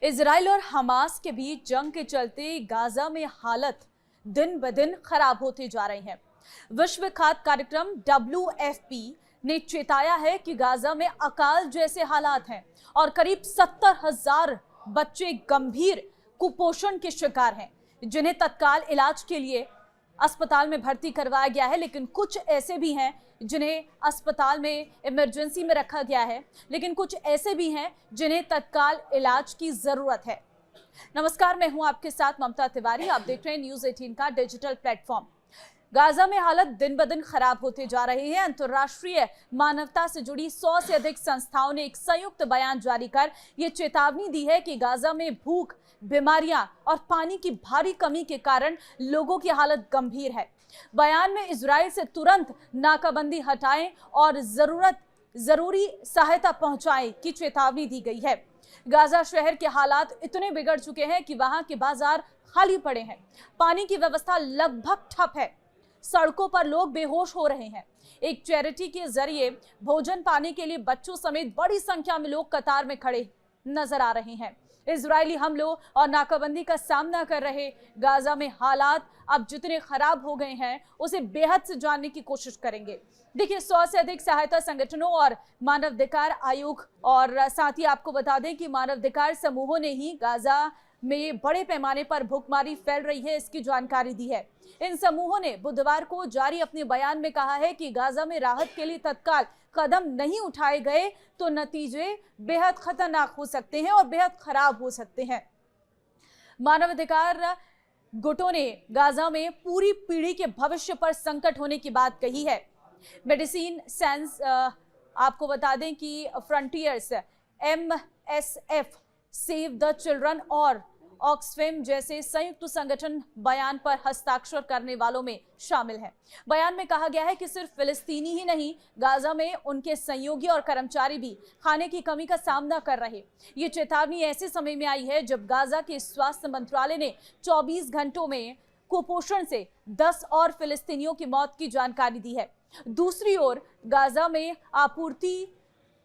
Israel और Hamas के बीच जंग के चलते गाजा में हालत दिन ब दिन खराब होती जा रही है। विश्व खाद्य कार्यक्रम WFP ने चेताया है कि गाजा में अकाल जैसे हालात हैं और करीब 70,000 बच्चे गंभीर कुपोषण के शिकार हैं, जिन्हें तत्काल इलाज के लिए अस्पताल में भर्ती करवाया गया है। लेकिन कुछ ऐसे भी हैं जिन्हें अस्पताल में इमरजेंसी में रखा गया है, लेकिन कुछ ऐसे भी हैं जिन्हें तत्काल इलाज की जरूरत है। नमस्कार, मैं हूं आपके साथ ममता तिवारी। आप देख रहे हैं न्यूज़ 18 का डिजिटल प्लेटफॉर्म। गाजा में हालत दिन ब दिन खराब होते जा रही है। अंतर्राष्ट्रीय मानवता से जुड़ी 100 से अधिक संस्थाओं ने एक संयुक्त बयान जारी कर ये चेतावनी दी है कि गाजा में भूख, बीमारियां और पानी की भारी कमी के कारण लोगों की हालत गंभीर है। बयान में इजराइल से तुरंत नाकाबंदी हटाएं और जरूरी सहायता पहुंचाएं की चेतावनी दी गई है। गाजा शहर के हालात इतने बिगड़ चुके हैं कि वहां के बाजार खाली पड़े हैं, पानी की व्यवस्था लगभग ठप है, सड़कों पर लोग बेहोश हो रहे हैं। एक चैरिटी के जरिए भोजन पाने के लिए बच्चों समेत बड़ी संख्या में लोग कतार में खड़े नजर आ रहे हैं। इजरायली हमलों और नाकाबंदी का सामना कर रहे गाजा में हालात अब जितने खराब हो गए हैं, उसे बेहद से जानने की कोशिश करेंगे। देखिए, 100 से अधिक सहायता संगठनों और मानवाधिकार आयोग और साथ ही आपको बता दें कि मानवाधिकार समूहों ने ही गाजा में बड़े पैमाने पर भूखमरी फैल रही है, इसकी जानकारी दी है। इन समूहों ने बुधवार को जारी अपने बयान में कहा है कि गाजा में राहत के लिए तत्काल कदम नहीं उठाए गए तो नतीजे बेहद खतरनाक हो सकते हैं और बेहद खराब हो सकते हैं। मानवाधिकार गुटों ने गाजा में पूरी पीढ़ी के भविष्य पर संकट होने की बात कही है। मेडिसिन सेंस आपको बता दें कि frontiers, MSF, save the children और ऑक्सफेम जैसे संयुक्त संगठन बयान पर हस्ताक्षर करने वालों में शामिल हैं। बयान में कहा गया है कि सिर्फ फिलिस्तीनी ही नहीं, गाजा में उनके सहयोगी और कर्मचारी भी खाने की कमी का सामना कर रहे। ये चेतावनी ऐसे समय में आई है जब गाजा के स्वास्थ्य मंत्रालय ने 24 घंटों में कुपोषण से 10 और फिलिस्तीनियों की मौत की जानकारी दी है। दूसरी ओर गाजा में आपूर्ति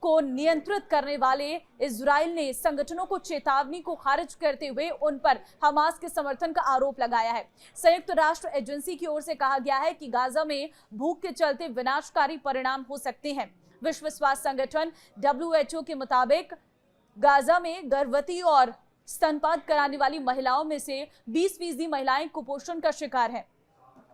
को नियंत्रित करने वाले इजराइल ने संगठनों को चेतावनी को खारिज करते हुए उन पर हमास के समर्थन का आरोप लगाया है। संयुक्त राष्ट्र एजेंसी की ओर से कहा गया है कि गाजा में भूख के चलते विनाशकारी परिणाम हो सकते हैं। विश्व स्वास्थ्य संगठन WHO के मुताबिक गाजा में गर्भवती और स्तनपान कराने वाली महिलाओं में से 20% महिलाएं कुपोषण का शिकार हैं।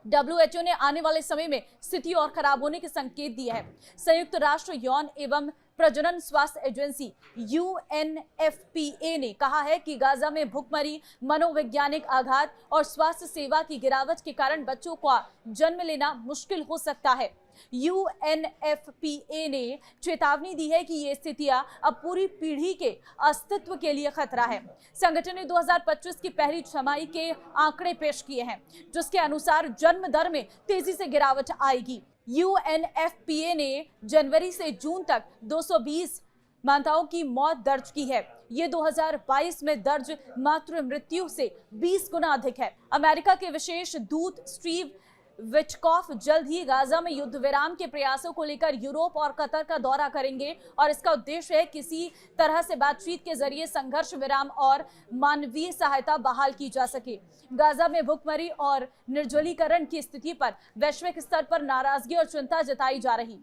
WHO ने आने वाले समय में स्थिति और खराब होने के संकेत दिए हैं। संयुक्त राष्ट्र यौन एवं प्रजनन स्वास्थ्य एजेंसी UNFPA ने कहा है कि गाजा में भूखमरी, मनोवैज्ञानिक आघात और स्वास्थ्य सेवा की गिरावट के कारण बच्चों का जन्म लेना मुश्किल हो सकता है। UNFPA ने चेतावनी दी है कि ये स्थितियां अब पूरी पीढ़ी के अस्तित्व के लिए खतरा है। संगठन ने 2025 की पहली छमाही के आंकड़े पेश किए हैं, जिसके अनुसार जन्म दर में तेजी से गिरावट आएगी। UNFPA ने जनवरी से जून तक 220 माताओं की मौत दर्ज की है। ये 2022 में दर्ज मातृ मृत्यु से 20 गुना अधिक है। अमेरिका के विशेष दूत स्टीव विटकॉफ जल्द ही गाजा में युद्ध विराम के प्रयासों को लेकर यूरोप और कतर का दौरा करेंगे और इसका उद्देश्य है किसी तरह से बातचीत के जरिए संघर्ष विराम और मानवीय सहायता बहाल की जा सके। गाजा में भूखमरी और निर्जलीकरण की स्थिति पर वैश्विक स्तर पर नाराजगी और चिंता जताई जा रही।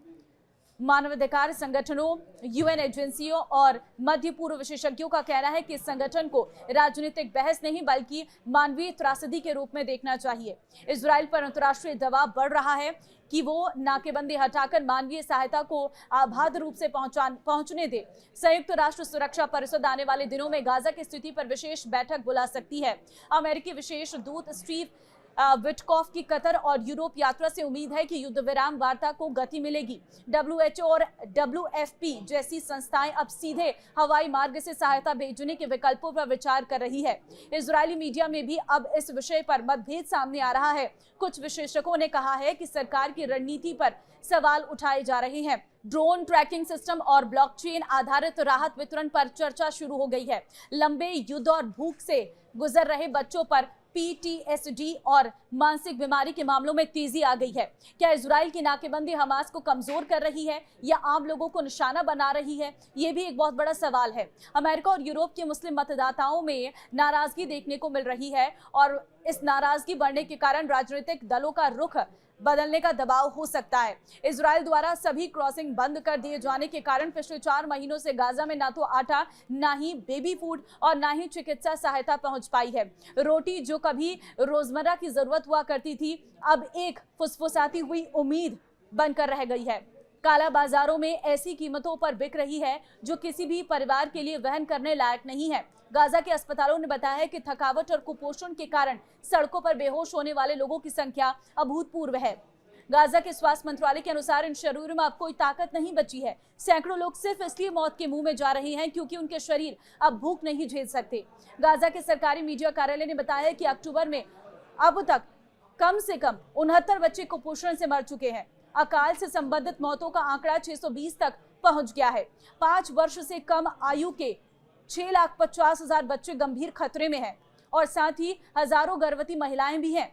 मानवाधिकार संगठनों, UN एजेंसियों और मध्य पूर्व विशेषज्ञों का कहना है कि इस संगठन को राजनीतिक बहस नहीं बल्कि मानवीय त्रासदी के रूप में देखना चाहिए। इजराइल पर अंतर्राष्ट्रीय दबाव बढ़ रहा है कि वो नाकेबंदी हटाकर मानवीय सहायता को अबाध रूप से पहुंचने दे। संयुक्त राष्ट्र सुरक्षा परिषद आने वाले दिनों में गाजा की स्थिति पर विशेष बैठक बुला सकती है। अमेरिकी विशेष दूत स्टीव विटकॉफ की कतर और यूरोप यात्रा से उम्मीद है कि युद्ध विराम वार्ता को गति मिलेगी। WHO और WFP जैसी संस्थाएं अब सीधे हवाई मार्ग से सहायता भेजने के विकल्पों पर विचार कर रही है। इजरायली मीडिया में भी अब इस विषय पर मतभेद सामने आ रहा है। कुछ विशेषज्ञों ने कहा है कि सरकार की रणनीति पर सवाल उठाए जा रहे हैं। ड्रोन ट्रैकिंग सिस्टम और ब्लॉकचेन आधारित राहत वितरण पर चर्चा शुरू हो गई है। लंबे युद्ध और भूख से गुजर रहे बच्चों पर PTSD और मानसिक बीमारी के मामलों में तेजी आ गई है। क्या इजराइल की नाकेबंदी हमास को कमजोर कर रही है या आम लोगों को निशाना बना रही है? ये भी एक बहुत बड़ा सवाल है। अमेरिका और यूरोप के मुस्लिम मतदाताओं में नाराजगी देखने को मिल रही है और इस नाराजगी बढ़ने के कारण राजनीतिक दलों का रुख बदलने का दबाव हो सकता है। इजराइल द्वारा सभी क्रॉसिंग बंद कर दिए जाने के कारण पिछले 4 महीनों से गाजा में ना तो आटा, ना ही बेबी फूड और ना ही चिकित्सा सहायता पहुंच पाई है। रोटी जो कभी रोजमर्रा की जरूरत हुआ करती थी, अब एक फुसफुसाती हुई उम्मीद बनकर रह गई है। काला बाजारों में ऐसी कीमतों पर बिक रही है जो किसी भी परिवार के लिए वहन करने लायक नहीं है। गाजा के अस्पतालों ने बताया है कि थकावट और कुपोषण के कारण सड़कों पर बेहोश होने वाले लोगों की संख्या अभूतपूर्व है। गाजा के स्वास्थ्य मंत्रालय के अनुसार इन शरीरों में अब कोई ताकत नहीं बची है। सैकड़ों लोग सिर्फ इसलिए मौत के मुंह में जा रहे हैं क्योंकि उनके शरीर अब भूख नहीं झेल सकते। गाजा के सरकारी मीडिया कार्यालय ने बताया कि अक्टूबर में अब तक कम से कम 69 बच्चे कुपोषण से मर चुके हैं। अकाल से संबंधित मौतों का आंकड़ा 620 तक पहुंच गया है। 5 वर्ष से कम आयु के 6,50,000 बच्चे गंभीर खतरे में हैं और साथ ही हजारों गर्भवती महिलाएं भी हैं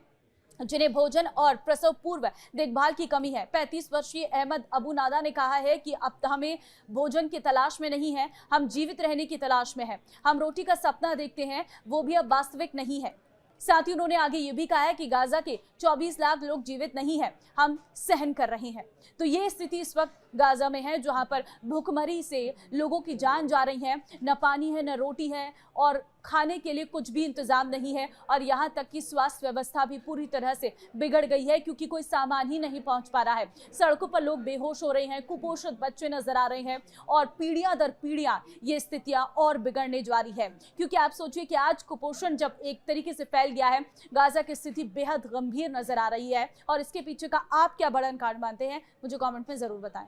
जिन्हें भोजन और प्रसव पूर्व देखभाल की कमी है। 35 वर्षीय अहमद अबू नादा ने कहा है कि अब हमें भोजन की तलाश में नहीं है, हम जीवित रहने की तलाश में हैं। हम रोटी का सपना देखते हैं, वो भी अब वास्तविक नहीं है। साथ ही उन्होंने आगे ये भी कहा है कि गाजा के 24 लाख लोग जीवित नहीं हैं, हम सहन कर रहे हैं। तो ये स्थिति इस वक्त गाजा में है जहां पर भूखमरी से लोगों की जान जा रही है। न पानी है, न रोटी है और खाने के लिए कुछ भी इंतजाम नहीं है और यहाँ तक कि स्वास्थ्य व्यवस्था भी पूरी तरह से बिगड़ गई है क्योंकि कोई सामान ही नहीं पहुंच पा रहा है। सड़कों पर लोग बेहोश हो रहे हैं, कुपोषित बच्चे नजर आ रहे हैं और पीढ़ियां दर पीढ़ियां ये स्थितियां और बिगड़ने जा रही है। क्योंकि आप सोचिए कि आज कुपोषण जब एक तरीके से फैल गया है, गाजा की स्थिति बेहद गंभीर नजर आ रही है और इसके पीछे का आप क्या बड़ा कारण मानते हैं, मुझे कमेंट में जरूर बताएं।